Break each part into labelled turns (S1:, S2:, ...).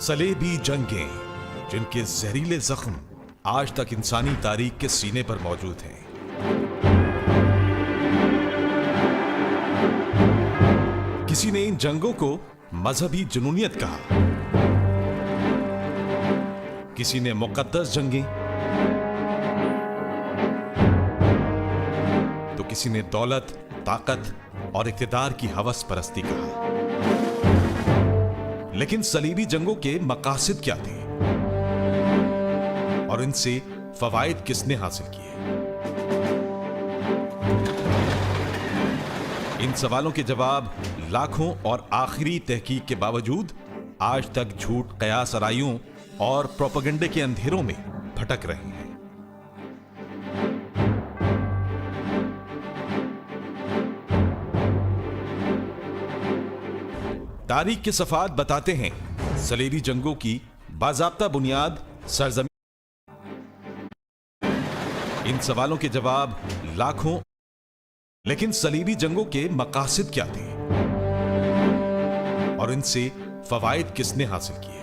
S1: सलेबी जंगें, जिनके जहरीले जख्म आज तक इंसानी तारीख के सीने पर मौजूद हैं। किसी ने इन जंगों को मजहबी जुनूनियत कहा, किसी ने मुकद्दस जंगें, तो किसी ने दौलत, ताकत और इख्तिदार की हवस परस्ती कहा। लेकिन सलीबी जंगों के मकासद क्या थे और इनसे फवाइद किसने हासिल किए? इन सवालों के जवाब लाखों और आखिरी तहकीक के बावजूद आज तक झूठ, कयास आराइयों और प्रोपेगेंडे के अंधेरों में भटक रहे हैं। तारीख के सफात बताते हैं, सलेबी जंगों की बाज़ाब्ता बुनियाद सरजमीन। इन सवालों के जवाब लाखों, लेकिन सलीबी जंगों के मकासद क्या थे और इनसे फवाइद किसने हासिल किए?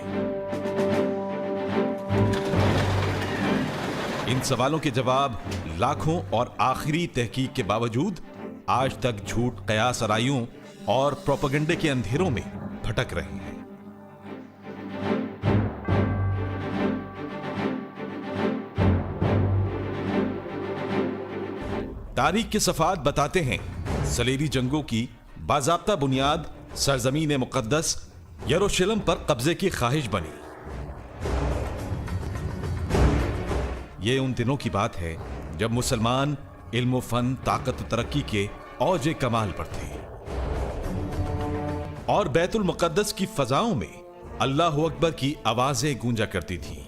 S1: इन सवालों के जवाब लाखों और आखिरी तहकीक के बावजूद आज तक झूठ, कयास आराइयों और प्रोपेगेंडे के अंधेरों में भटक रहे हैं। तारीख के सफात बताते हैं, सलेबी जंगों की बाज़ाब्ता बुनियाद सरजमीन मुक़द्दस यरूशलेम पर कब्जे की ख्वाहिश बनी। यह उन दिनों की बात है जब मुसलमान इल्म, फन, ताकत, तरक्की के औज कमाल पर थे और बैतुल मुक़द्दस की फजाओं में अल्लाह अकबर की आवाजें गूंजा करती थीं।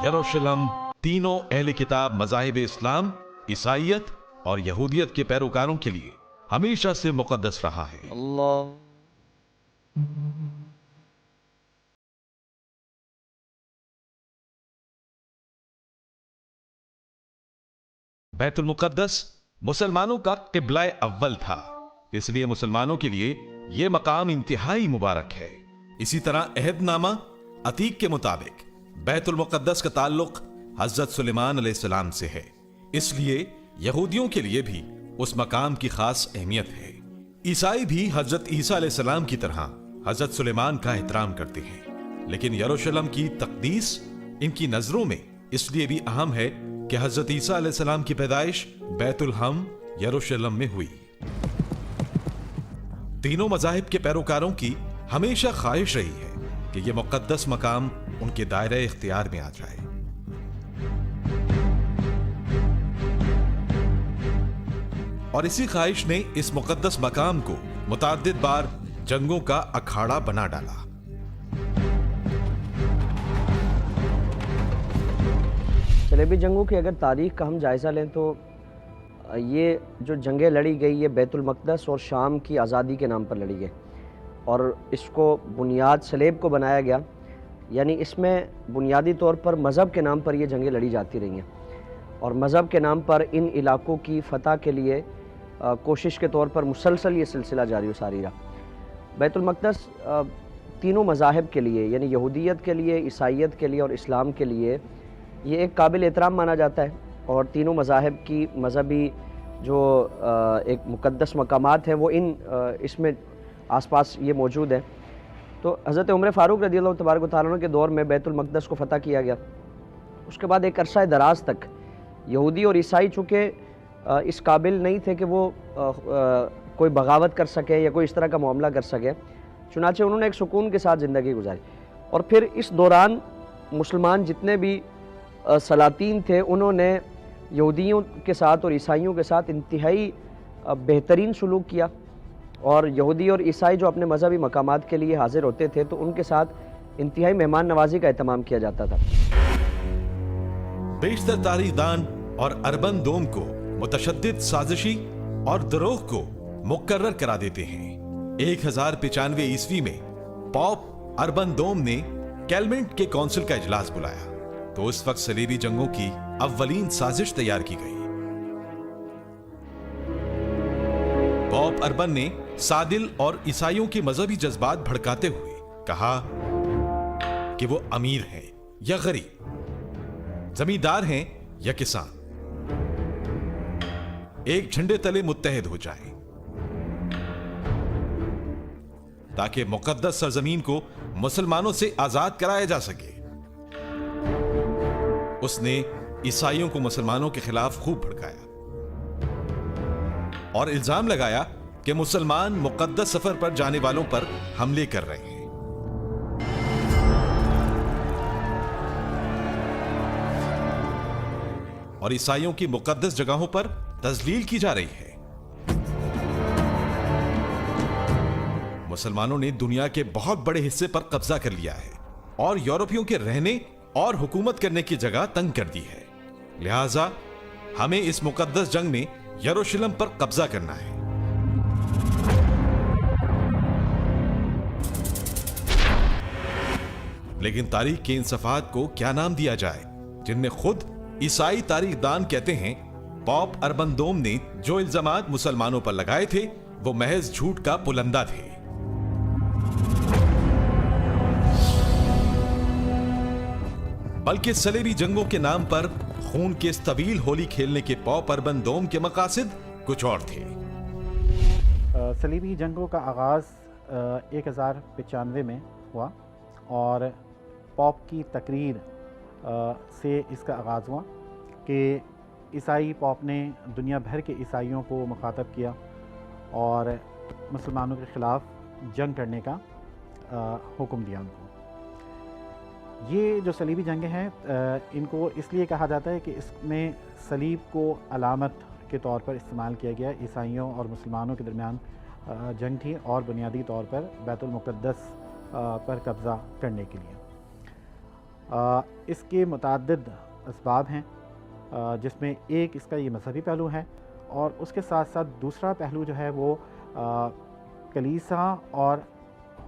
S1: यरूशलेम तीनों अहले किताब मज़ाहिब इस्लाम, ईसाइयत और यहूदियत के पैरोकारों के लिए हमेशा से मुक़द्दस रहा है। बैतुल मुक़द्दस मुसलमानों का क़िबला अव्वल था, इसलिए मुसलमानों के लिए यह मकाम इंतहाई मुबारक है। इसी तरह अहदनामा अतीक के मुताबिक बैतुल मुक़द्दस का ताल्लुक हज़रत सुलेमान अलैहिस्सलाम से है, इसलिए यहूदियों के लिए भी उस मकाम की खास अहमियत है। ईसाई भी हज़रत ईसा अलैहिस्सलाम की तरह हज़रत सुलेमान का एहतराम करते हैं, लेकिन यरूशलेम की तक़दीस इनकी नजरों में इसलिए भी अहम है कि हज़रत ईसा अलैहिस्सलाम की पैदाइश बैतुल हम यरूशलेम में हुई। तीनों मज़ाहिब के पैरोकारों की हमेशा ख्वाहिश रही है कि यह मुक़द्दस मकाम उनके दायरे इख्तियार में आ जाए। और इसी ख्वाहिश ने इस मुक़द्दस मकाम को मुताद्दिद बार जंगों का अखाड़ा बना डाला।
S2: सलेबी जंगों की अगर तारीख़ का हम जायज़ा लें तो ये जो जंगें लड़ी गई ये बैतुल मक़दस और शाम की आज़ादी के नाम पर लड़ी गई और इसको बुनियाद सलेब को बनाया गया, यानी इसमें बुनियादी तौर पर मज़हब के नाम पर ये जंगें लड़ी जाती रही हैं और मज़हब के नाम पर इन इलाकों की फ़तह के लिए कोशिश के तौर पर मुसलसल ये सिलसिला जारी सारी रहा। बैतुल मक़दस तीनों मज़ाहिब के लिए यानी यहूदियत के लिए, ईसाइयत के लिए और इस्लाम के लिए ये एक काबिल एहतराम माना जाता है और तीनों मज़ाहिब की मज़हबी जो एक मुक़द्दस मकामात हैं वो इसमें आसपास ये मौजूद है। तो हज़रत उमर फ़ारूक रज़ियल्लाहु तबारक व तआला के दौर में बैतुल मक़दस को फ़तह किया गया। उसके बाद एक अरसा दराज तक यहूदी और ईसाई चूँकि इस काबिल नहीं थे कि वो कोई बगावत कर सके या कोई इस तरह का मामला कर सके, चुनाचे उन्होंने एक सुकून के साथ ज़िंदगी गुजारी। और फिर इस दौरान मुसलमान जितने भी सलातीन थे उन्होंने यहूदियों के साथ और ईसाइयों के साथ इंतहाई बेहतरीन सलूक किया और यहूदी और ईसाई जो अपने मजहबी मकामात के लिए हाजिर होते थे तो उनके साथ इंतहाई मेहमान नवाजी का एहतमाम किया जाता था।
S1: बेशतर तारीखदान और अर्बन दोम को मुतशद्दिद साजिशी और दरोह को मुकर्रर करा देते हैं। 1095 ईस्वी में पॉप अर्बन दोम ने कैलमेंट के काउंसिल का इजलास बुलाया तो उस वक्त सलीबी जंगों की अव्वलीन साजिश तैयार की गई। पॉप अर्बन ने सादिल और ईसाइयों के मजहबी जज्बात भड़काते हुए कहा कि वो अमीर हैं या गरीब, जमींदार हैं या किसान, एक झंडे तले मुत्तहिद हो जाएं, ताकि मुकद्दस सरजमीन को मुसलमानों से आजाद कराया जा सके। उसने ईसाइयों को मुसलमानों के खिलाफ खूब भड़काया और इल्जाम लगाया कि मुसलमान मुकद्दस सफर पर जाने वालों पर हमले कर रहे हैं और ईसाइयों की मुकद्दस जगहों पर तजलील की जा रही है। मुसलमानों ने दुनिया के बहुत बड़े हिस्से पर कब्जा कर लिया है और यूरोपियों के रहने और हुकूमत करने की जगह तंग कर दी है। लिहाजा हमें इस मुकद्दस जंग में यरूशलेम पर कब्जा करना है। लेकिन तारीख के इन सफात को क्या नाम दिया जाए जिनमें खुद ईसाई तारीखदान कहते हैं पॉप अर्बन दोम ने जो इल्जामात मुसलमानों पर लगाए थे वो महज झूठ का पुलंदा थे। बल्कि सलेबी जंगों के नाम पर खून के इस तवील होली खेलने के पॉप अर्बन दोम के मकासद कुछ और थे।
S3: सलीबी जंगों का आगाज़ 1095 में हुआ और पॉप की तकरीर से इसका आगाज़ हुआ कि ईसाई पॉप ने दुनिया भर के ईसाइयों को मुखातब किया और मुसलमानों के ख़िलाफ़ जंग करने का हुक्म दिया उनको। ये जो सलीबी जंगें हैं इनको इसलिए कहा जाता है कि इसमें सलीब को अलामत के तौर पर इस्तेमाल किया गया। ईसाइयों और मुसलमानों के दरमियान जंग थी और बुनियादी तौर पर बैतुल मुक़द्दस पर कब्ज़ा करने के लिए। इसके मुतअद्दिद असबाब हैं जिसमें एक इसका ये मजहबी पहलू है और उसके साथ साथ दूसरा पहलू जो है वो कलीसा और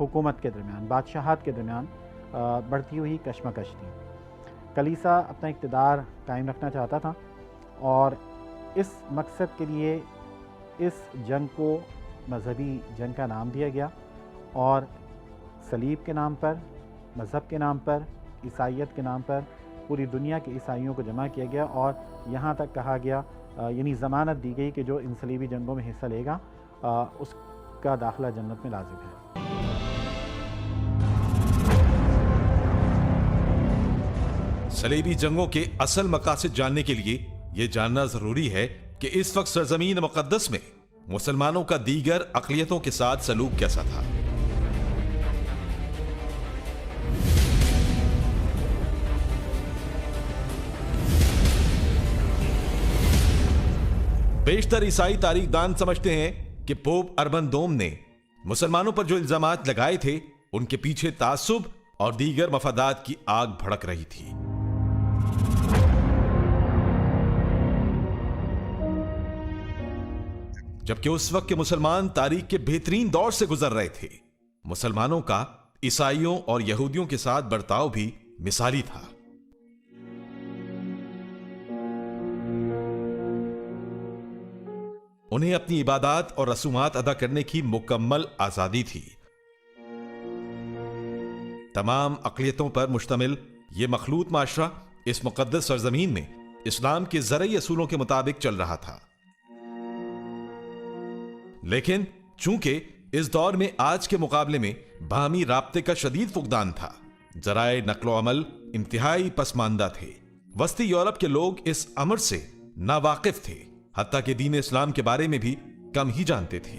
S3: हुकूमत के दरमियान, बादशाहत के दरमियान बढ़ती हुई कशमकश थी। कलीसा अपना इक़्तिदार कायम रखना चाहता था और इस मकसद के लिए इस जंग को मजहबी जंग का नाम दिया गया और सलीब के नाम पर, मज़हब के नाम पर, ईसाइयत के नाम पर पूरी दुनिया के ईसाइयों को जमा किया गया और यहाँ तक कहा गया यानी ज़मानत दी गई कि जो इन सलीबी जंगों में हिस्सा लेगा उसका दाखिला जन्नत में लाजिम है।
S1: सलीबी जंगों के असल मकासद जानने के लिए यह जानना जरूरी है कि इस वक्त सरजमीन मुक़द्दस में मुसलमानों का दीगर अक़लियतों के साथ सलूक कैसा था। बेशतर ईसाई तारीखदान समझते हैं कि पोप अर्बन दोम ने मुसलमानों पर जो इल्जामात लगाए थे उनके पीछे तासुब और दीगर मफादात की आग भड़क रही थी। जबकि उस वक्त के मुसलमान तारीख के बेहतरीन दौर से गुजर रहे थे। मुसलमानों का ईसाइयों और यहूदियों के साथ बर्ताव भी मिसाली था। उन्हें अपनी इबादत और रसूमात अदा करने की मुकम्मल आजादी थी। तमाम अक़लियतों पर मुश्तमिल यह मखलूत माशरा इस मुक़द्दस सरजमीन में इस्लाम के ज़रई असूलों के मुताबिक चल रहा था। लेकिन चूंकि इस दौर में आज के मुकाबले में बाहमी राब्ते का शदीद फुकदान था, जराए नक्लो अमल इंतहाई पसमानदा थे। वस्ती यूरोप के लोग इस अमर से नावाकिफ थे, हत्ता कि दीन इस्लाम के बारे में भी कम ही जानते थे।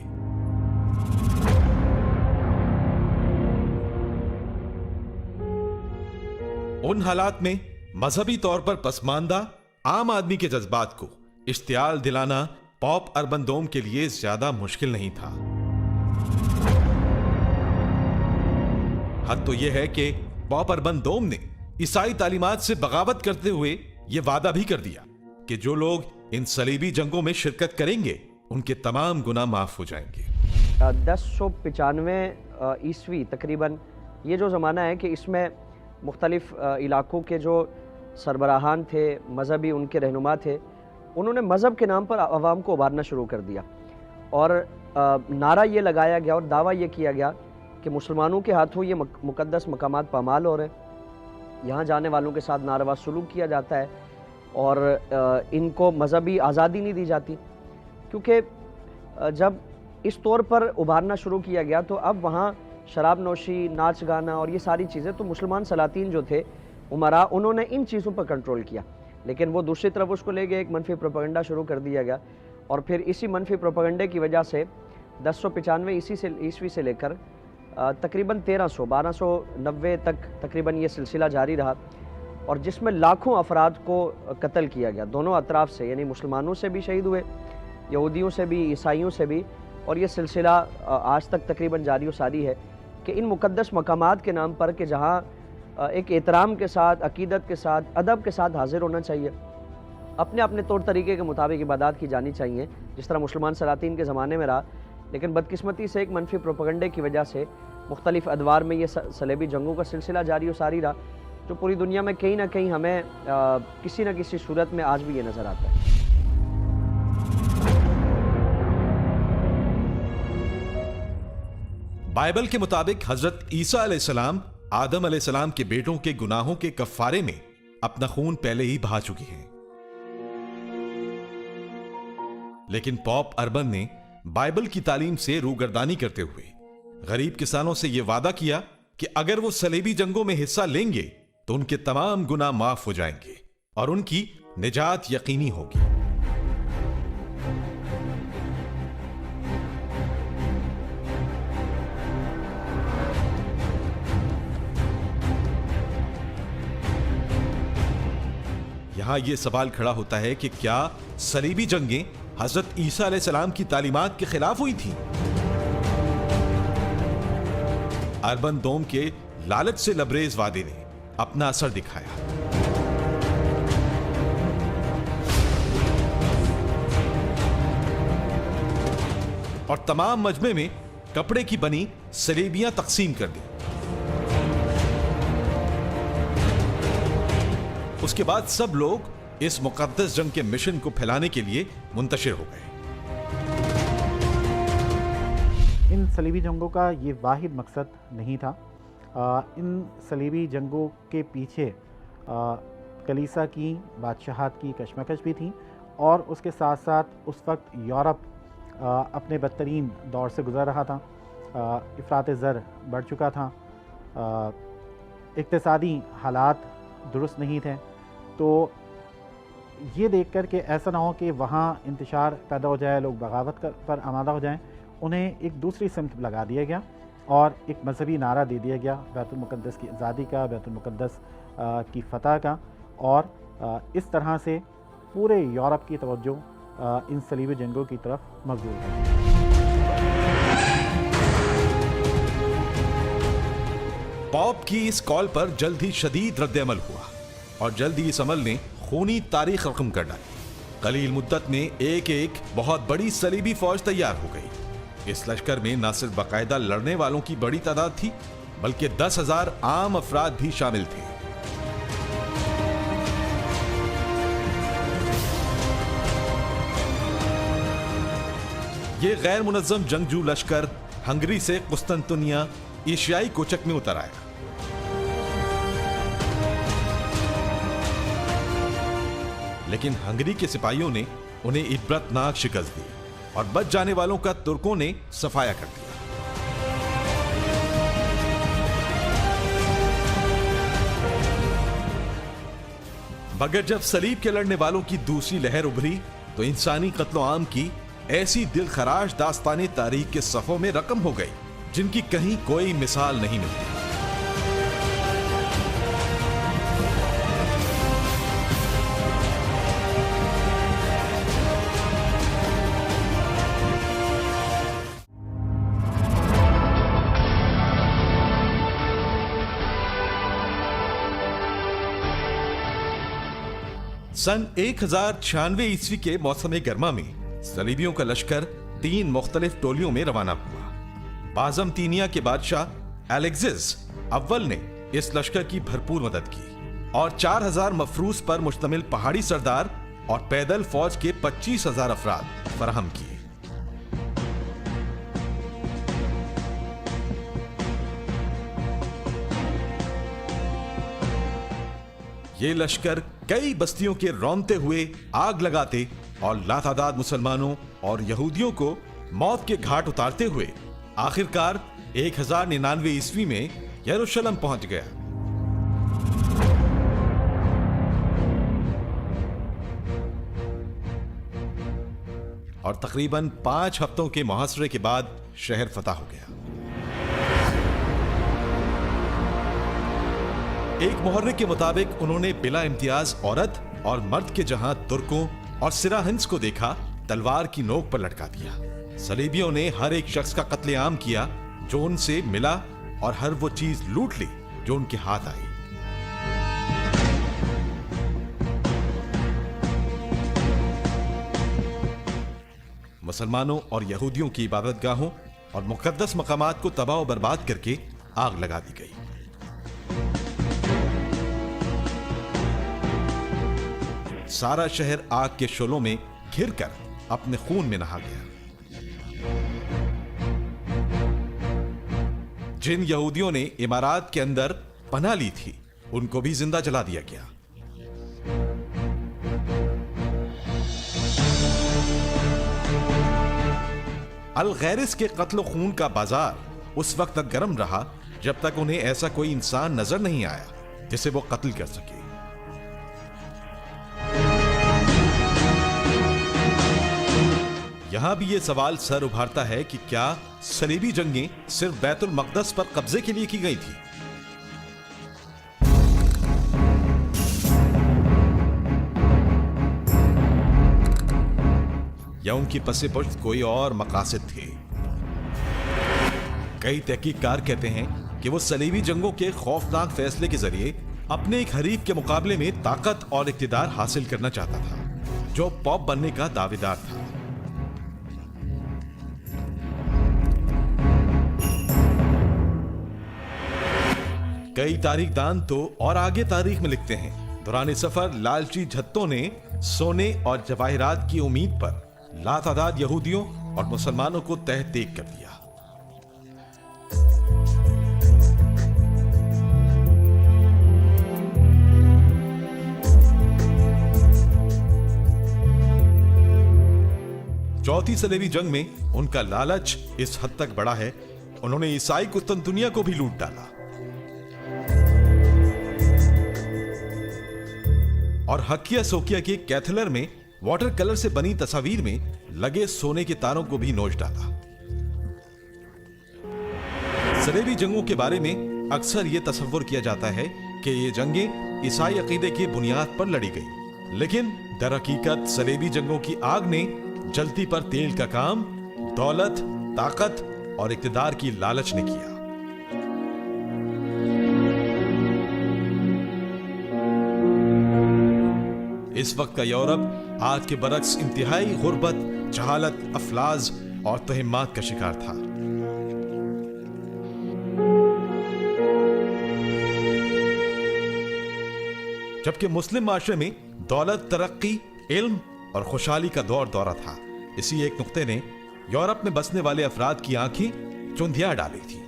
S1: उन हालात में मजहबी तौर पर पसमानदा आम आदमी के जज्बात को इश्तियाल दिलाना पॉप अर्बन दोम के लिए ज्यादा मुश्किल नहीं था। हद तो यह है कि पॉप अर्बन दोम ने ईसाई तालीमात से बगावत करते हुए यह वादा भी कर दिया कि जो लोग इन सलीबी जंगों में शिरकत करेंगे उनके तमाम गुनाह माफ हो जाएंगे।
S2: 1095 ईस्वी तकरीबन ये जो ज़माना है कि इसमें मुख्तलिफ इलाकों के जो सरबराहान थे, मजहबी उनके रहनुमा थे, उन्होंने मज़हब के नाम पर आवाम को उबारना शुरू कर दिया और नारा ये लगाया गया और दावा ये किया गया कि मुसलमानों के हाथों ये मुक़द्दस मकामात पामाल हो रहे हैं, यहाँ जाने वालों के साथ नारवा सलूक किया जाता है और इनको मजहबी आज़ादी नहीं दी जाती। क्योंकि जब इस तौर पर उभारना शुरू किया गया तो अब वहाँ शराब नोशी, नाच गाना और ये सारी चीज़ें, तो मुसलमान सलातीन जो थे, उमरा, उन्होंने इन चीज़ों पर कंट्रोल किया। लेकिन वो दूसरी तरफ उसको ले गए, एक मनफी प्रोपेगेंडा शुरू कर दिया गया और फिर इसी मनफी प्रोपेगेंडे की वजह से 1095 ईस्वी से लेकर तकरीबन 1290 तक तकरीबन ये सिलसिला जारी रहा और जिसमें लाखों अफराद को कत्ल किया गया दोनों अतराफ से, यानी मुसलमानों से भी शहीद हुए, यहूदियों से भी, ईसाइयों से भी। और ये सिलसिला आज तक तकरीबन जारी व सारी है कि इन मुक़द्दस मकामात के नाम पर, कि जहाँ एक एहतराम के साथ, अकीदत के साथ, अदब के साथ हाजिर होना चाहिए, अपने अपने तौर तरीके के मुताबिक इबादत की जानी चाहिए, जिस तरह मुसलमान सलातीन के ज़माने में रहा। लेकिन बदकिस्मती से एक मनफी प्रोपेगेंडे की वजह से मुख्तलिफ अदवार में ये सलेबी जंगों का सिलसिला जारी व सारी रहा, जो पूरी दुनिया में कहीं ना कहीं हमें किसी न किसी सूरत में आज भी ये नज़र आता है।
S1: बाइबल के मुताबिक हजरत ईसा अलैहिस्सलाम आदम अलैहिस्सलाम के बेटों के गुनाहों के कफ्फारे में अपना खून पहले ही बहा चुकी हैं। लेकिन पॉप अर्बन ने बाइबल की तालीम से रूगर्दानी करते हुए गरीब किसानों से यह वादा किया कि अगर वो सलेबी जंगों में हिस्सा लेंगे तो उनके तमाम गुनाह माफ हो जाएंगे और उनकी निजात यकीनी होगी। यहां यह सवाल खड़ा होता है कि क्या सलीबी जंगें हजरत ईसा अलैहिस्सलाम की तालीमात के खिलाफ हुई थी? अर्बन दोम के लालच से लबरेज वादे ने अपना असर दिखाया। और तमाम मजमे में कपड़े की बनी सलेबियां तकसीम कर दी। उसके बाद सब लोग इस मुकद्दस जंग के मिशन को फैलाने के लिए मुंतशिर हो गए।
S3: इन सलीबी जंगों का ये वाहिद मकसद नहीं था। इन सलीबी जंगों के पीछे कलीसा की बादशाहत की कशमकश भी थी और उसके साथ साथ उस वक्त यूरोप अपने बदतरीन दौर से गुजर रहा था। इफ़रात ज़र बढ़ चुका था, इक़्तिसादी हालात दुरुस्त नहीं थे। तो ये देख कर के ऐसा ना हो कि वहाँ इंतशार पैदा हो जाए, लोग बगावत पर आमादा हो जाएं, उन्हें एक दूसरी सिमत लगा दिया गया और एक मजहबी नारा दे दिया गया बैतुल मुक़द्दस की आज़ादी का, बैतुल मुक़द्दस की फ़तह का। और इस तरह से पूरे यूरोप की तवज्जो इन सलीबी जंगों की तरफ मबज़ूल है।
S1: पॉप की इस कॉल पर जल्द ही शदीद रद्द-ए-अमल हुआ और जल्द ही इस अमल ने खूनी तारीख रकम कर डाली। कलील मुद्दत में एक एक बहुत बड़ी सलीबी फौज तैयार हो गई। इस लश्कर में न सिर्फ बाकायदा लड़ने वालों की बड़ी तादाद थी, बल्कि 10,000 आम अफराद भी शामिल थे। ये गैर मुनज़्ज़म जंगजू लश्कर हंगरी से कुस्तुनतुनिया एशियाई कोचक में उतर आया। लेकिन हंगरी के सिपाहियों ने उन्हें इबरतनाक शिकस्त दी और बच जाने वालों का तुर्कों ने सफाया कर दिया। मगर जब सलीब के लड़ने वालों की दूसरी लहर उभरी तो इंसानी कत्लो आम की ऐसी दिलखराश दास्ताने तारीख के सफ़ों में रकम हो गई जिनकी कहीं कोई मिसाल नहीं मिलती। सन 1096 ईस्वी के मौसम गर्मा में सलीबियों का लश्कर 3 मुख्तलिफ टोलियों में रवाना हुआ। बाज़मतीनिया के बादशाह एलेक्सिस अव्वल ने इस लश्कर की भरपूर मदद की। और 4000 मफरूज पर मुश्तमिल पहाड़ी सरदार और पैदल फौज के 25,000 अफराद फराहम किए। ये लश्कर कई बस्तियों के रौंदते हुए आग लगाते और लातादाद मुसलमानों और यहूदियों को मौत के घाट उतारते हुए आखिरकार 1099 ईस्वी में यरूशलेम पहुंच गया। और तकरीबन 5 हफ्तों के मुहासरे के बाद शहर फतह हो गया। एक मुहर्रिक के मुताबिक उन्होंने बिला इम्तियाज औरत और मर्द के जहां तुर्कों और सिराहिंस को देखा, तलवार की नोक पर लटका दिया। सलीबियों ने हर एक शख्स का कत्लेआम किया जो उनसे मिला और हर वो चीज लूट ली जो उनके हाथ आई। मुसलमानों और यहूदियों की इबादतगाहों और मुकद्दस मकामात को तबाह और बर्बाद करके आग लगा दी गई। सारा शहर आग के शोलों में घिरकर अपने खून में नहा गया। जिन यहूदियों ने इमारात के अंदर पनाह ली थी, उनको भी जिंदा जला दिया गया। अल गैरिस के कत्ल खून का बाजार उस वक्त तक गर्म रहा जब तक उन्हें ऐसा कोई इंसान नजर नहीं आया जिसे वो कत्ल कर सके। यहां भी ये सवाल सर उभारता है कि क्या सलीबी जंगें सिर्फ बैतुल मक़दस पर कब्जे के लिए की गई थी, या उनकी पसे पुश्त कोई और मकासद थे। कई तहकीककार कहते हैं कि वो सलीबी जंगों के खौफनाक फैसले के जरिए अपने एक हरीफ के मुकाबले में ताकत और इख्तिदार हासिल करना चाहता था, जो पॉप बनने का दावेदार था। कई तारीखदान तो और आगे तारीख में लिखते हैं, दौरान सफर लालची झत्तों ने सोने और जवाहिरात की उम्मीद पर लातादाद यहूदियों और मुसलमानों को तह तेग कर दिया। चौथी सलेबी जंग में उनका लालच इस हद तक बढ़ा है, उन्होंने ईसाई कुस्तुनतुनिया को भी लूट डाला और हकिया सोकिया के कैथलर में वाटर कलर से बनी तस्वीर में लगे सोने के तारों को भी नोच डाला। सलेबी जंगों के बारे में अक्सर यह तस्वुर किया जाता है कि ये जंगें ईसाई अकीदे की बुनियाद पर लड़ी गई, लेकिन दर हकीकत सलेबी जंगों की आग ने जलती पर तेल का काम दौलत, ताकत और इक्तिदार की लालच ने किया। इस वक्त का यूरोप आज के बरक्स इंतहाई गुर्बत, जहालत, अफलाज और तोहिमात का शिकार था। जबकि मुस्लिम माशरे में दौलत, तरक्की, इल्म और खुशहाली का दौर दौरा था। इसी एक नुक्ते ने यूरोप में बसने वाले अफराद की आंखें चुंधिया डाली थी।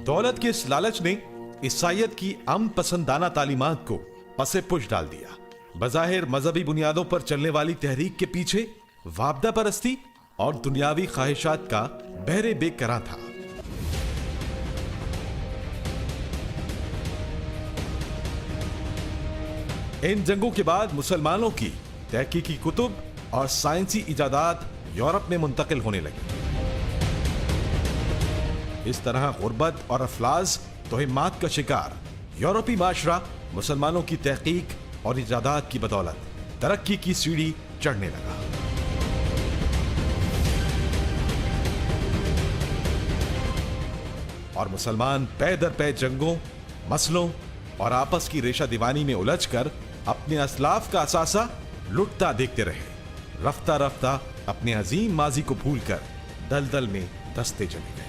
S1: दौलत के इस लालच ने ईसाइयत की अमन पसंदाना तालीमात को पसे पुश डाल दिया। बज़ाहिर मजहबी बुनियादों पर चलने वाली तहरीक के पीछे वापदा परस्ती और दुनियावी ख्वाहिशात का बहरे बेकरां था। इन जंगों के बाद मुसलमानों की तहकीकी कुतुब और साइंसी इजादात यूरोप में मुंतकिल होने लगी। इस तरह गुर्बत और अफलाज, तोहिमात का शिकार यूरोपी माशरा मुसलमानों की तहकीक और इजादात की बदौलत तरक्की की सीढ़ी चढ़ने लगा। और मुसलमान पै दर पै जंगों, मसलों और आपस की रेशा दीवानी में उलझकर अपने असलाफ का असासा लुटता देखते रहे। रफ्ता रफ्ता अपने अजीम माजी को भूलकर दलदल में दस्ते चले गए।